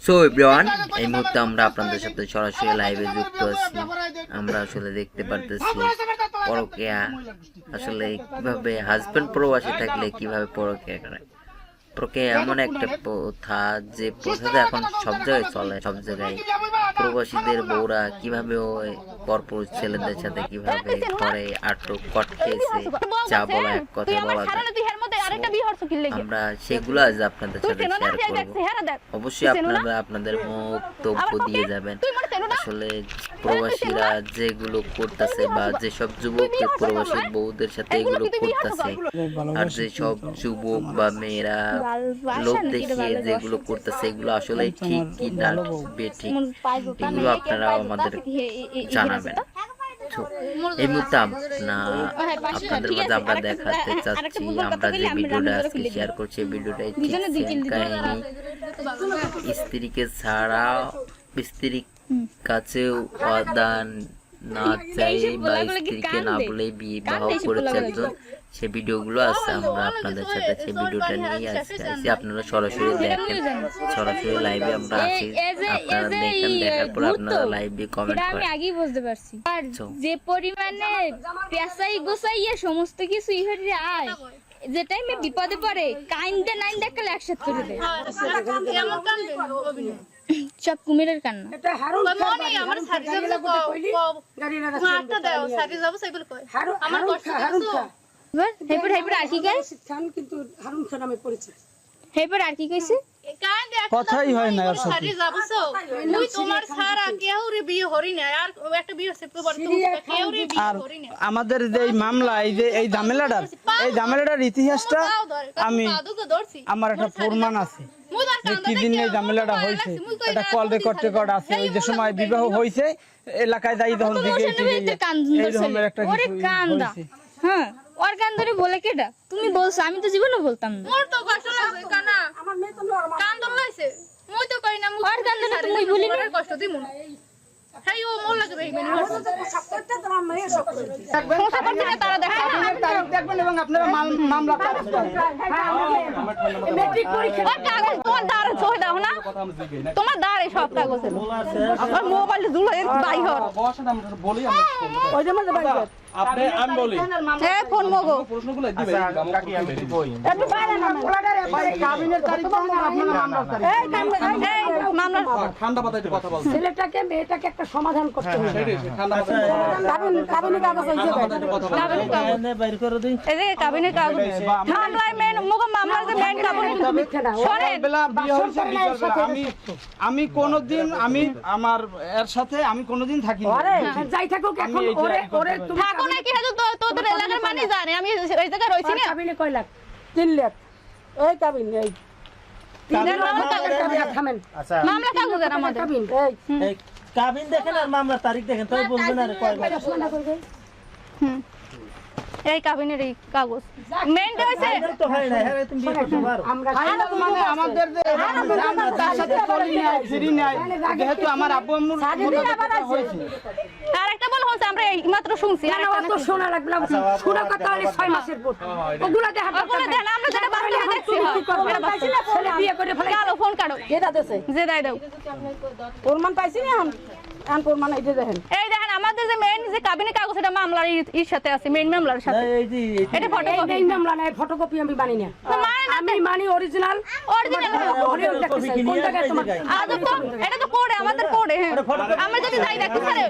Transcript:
So everyone, এই মুহূর্তে আমরা আপনাদের সাথে সরাসরি লাইভে যুক্ত আছি। আমরা আসলে দেখতে পারতেছি পরকীয়া আসলে কিভাবে হাজবেন্ড প্রবাসী থাকলে কিভাবে পরকীয়া করে। পরকীয়া এমন একটা প্রথা যে প্রথাটা এখন সব জায়গায় চলে, সব জায়গায় প্রবাসীদের বউরা কিভাবে ওই পরপুরুষ ছেলেদের সাথে কিভাবে করে আটক কটকেছে, যা বলা এক কথা বলা যায়। আমরা সেগুলো আজ আপনাদের সাথে শেয়ার করব। অবশ্যই আপনারা আপনাদের বক্তব্য দিয়ে যাবেন। আসলে প্রবাসীরা যেগুলো করতেছে বা যেসব যুবক প্রবাসী বউদের সাথে এগুলো করতেছে, আর যেসব যুবক বা মেয়েরা লোক দেখিয়ে যেগুলো করতেছে, এগুলো আসলে ঠিক কি না বেঠিক, এগুলো আপনারা আমাদের জানাবেন। এই মুহূর্তে আপনাদের মাঝে আমরা দেখাতে চাচ্ছি, আমরা যে ভিডিওটা আজকে শেয়ার করছি ভিডিওটা কাহিনী স্ত্রীকে ছাড়া স্ত্রীর কাছে অদান না চাই বা স্ত্রীকে না বলে বিবাহ করেছে একজন, সে ভিডিওগুলো আছে। আমরা আপনাদের সাথে সেই ভিডিওটা নিয়ে আসছি, আপনারা সরাসরি দেখেন, সরাসরি লাইভে আমরা আছি, আপনারা দেখেন, দেখার পর আপনারা লাইভে কমেন্ট করেন। আমি আগেই বুঝতে পারছি আর যে পরিমাণে পেশাই গোছাইয়া সমস্ত কিছু ইহরে আয়, যে টাইমে বিপদে পড়ে কাইন্দে নাইন্দে একটা একসাথে করে দেয়। সব কুমিরের কান্না। এটা হারুন মনি আমার সারি যাব গাড়ি না মারতে দাও, সারি যাব সাইকেল কই আমার কষ্ট হচ্ছে। হেপর হেপর আর কি কইছে? খান কিন্তু হারুন খান নামে পরিচিত। হেপর আর কি কইছে? কান দেখ কথাই হয় না আর সারি যাবছো মুই তোমার সারা কেউ রে বিয়ে হরি না, আর একটা বিয়ে হচ্ছে প্রবার কেউ রে বিয়ে হরি না। আমাদের যে এই মামলা, এই ঝামেলাটার ইতিহাসটা আমি আমার একটা প্রমাণ আছে যে কি দিন এই ঝামেলাটা হয়েছে, একটা কল রেকর্ড আছে। ওই যে সময় বিবাহ হয়েছে এলাকায় যাই তখন দিকে এই ধরনের একটা ওরে কান্দা। হ্যাঁ, ওর কান ধরে বলে কেডা? তুমি বলছো, আমি তো জীবনে বলতাম না। মোর তো কষ্ট লাগছে কানা, আমার মেয়ে তো নরমাল কান্দন লাইছে, মই তো কই না মুই ওর কান ধরে তুমি বলি না কষ্ট দিমু না। হেই ও মোর লাগে ভাই মেনে সবটা তোমার মেয়ে সব করে সমস্যা করতে না, তারা দেখা তারিখ দেখবেন এবং আপনারা মামলা করেন। মেট্রিক পরীক্ষা ওর কাগজ তোমার দাঁড়ে সই দাও না, তোমার দাঁড়ে সব কাগজ আমার মোবাইল জুলো এর বাই হর বলি ওই যে মধ্যে বাইরে আপনি আমি বলি এ ফোন মগো প্রশ্নগুলো দিবে কাকি আমি বই একটু বাইরে না পোলাটারে ভাই কাবিনের তারিখ জানেন আপনারা মামলা তারিখ এই মামলা ঠান্ডা মাথায় কথা বলছেন। ছেলেটাকে মেয়েটাকে একটা সমাধান করতে হবে। ঠান্ডা মাথায় কাবিনের কাগজ হইছে বাইর করে দিই। এই যে কাবিনের কাগজ মামলায় মেন মগো মামলার যে মেন কাগজ শুনেন বেলা বিয়ে হইছে আমি কোনদিন আমি আমার এর সাথে আমি কোনদিন থাকি না। আরে যাই থাকুক এখন ওরে তুমি থাকো না কি হাজু তোদের এলাকার মানে জানে আমি ওই জায়গায় রইছি না। কাবিনে কয় লাখ 3 লাখ এই কাবিন এই থামেন মামলা কাগজ আর আমাদের কাবিন এই কাবিন দেখেন আর মামলার তারিখ দেখেন, তাই বলবেন আর কয়বার এই কাবিনের এই কাগজ মেনটা হইছে তো হয় না। হ্যাঁ তুমি বিয়ে করতে পারো। আমরা মানে আমাদের যে আমরা তার সাথে চলি নাই ফিরি নাই, যেহেতু আমার আব্বু আম্মুর হয়েছে। আর একটা বল হচ্ছে আমরা মাত্র শুনছি আর না তো শোনা লাগবে না, শোনা কথা হলে 6 মাসের পর ওগুলা দেখা ওগুলো দেন আমরা যেটা বাড়ি দেখছি ছেলে বিয়ে করে ফেলে কালো ফোন কাটো এটা দেছে যে দাই দাও প্রমাণ পাইছি না এখন প্রমাণ এই যে দেখেন এই দেখেন আমাদের যে মেন যে কাবিনের কাগজ এটা মামলার এর সাথে আছে মেন মামলার সাথে এই যে এটা ফটোকপি এই মামলা না ফটোকপি আমি মানি না, আমি মানি অরিজিনাল কোন জায়গায় তোমার এটা তো কোডে আমাদের কোডে। হ্যাঁ আমরা যদি যাই দেখতে পারে